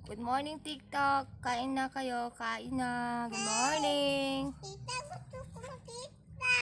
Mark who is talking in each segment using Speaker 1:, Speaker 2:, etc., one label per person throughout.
Speaker 1: Good morning, TikTok. Kain na kayo. Kain na. Good morning.
Speaker 2: Tita, gusto ko makita.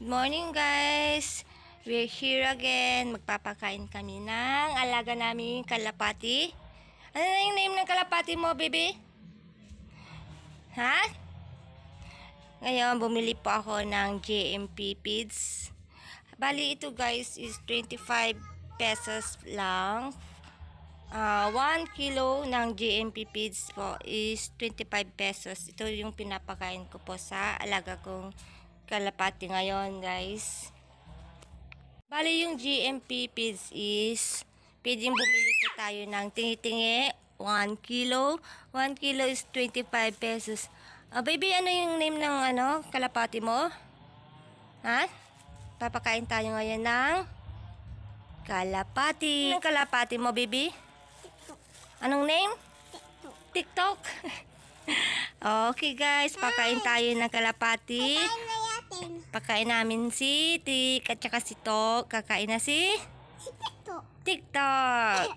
Speaker 1: Good morning, guys. We're here again. Magpapakain kami ng alaga naming kalapati. Ano na yung name ng kalapati mo, baby? Ha? Ngayon, bumili po ako ng JMP feeds. Bali, ito guys is 25 pesos lang. 1 kilo ng JMP feeds po is 25 pesos. Ito yung pinapakain ko po sa alaga kong kalapati ngayon, guys. Bali, yung GMP feeds is pwedeng bumili po tayo ng tingi-tingi 1 kilo. 1 kilo is 25 pesos. Baby, ano yung name ng kalapati mo? Ha? Papakain tayo ngayon ng kalapati. Anong kalapati mo, baby? Anong name? TikTok. Okay, guys, pakain tayo ng kalapati. Pakain namin si Tik at saka si Tok. Kakain na si TikTok.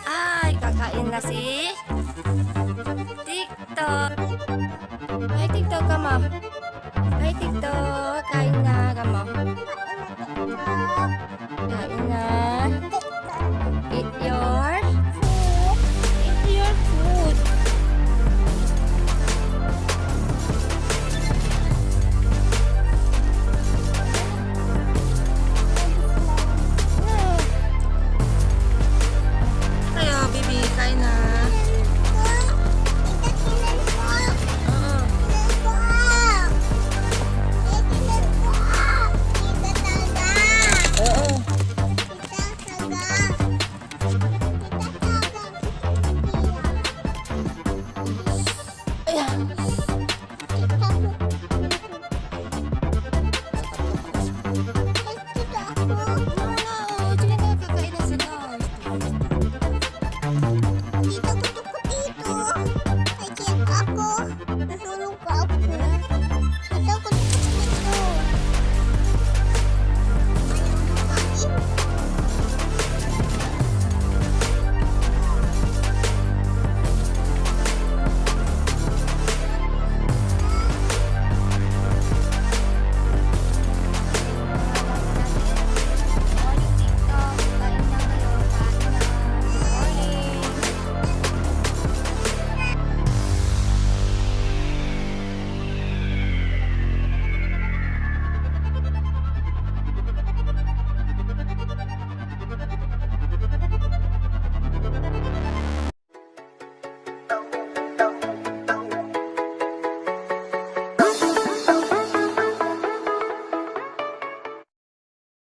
Speaker 1: Ay, kakain na si TikTok. Ay, TikTok ka, ma.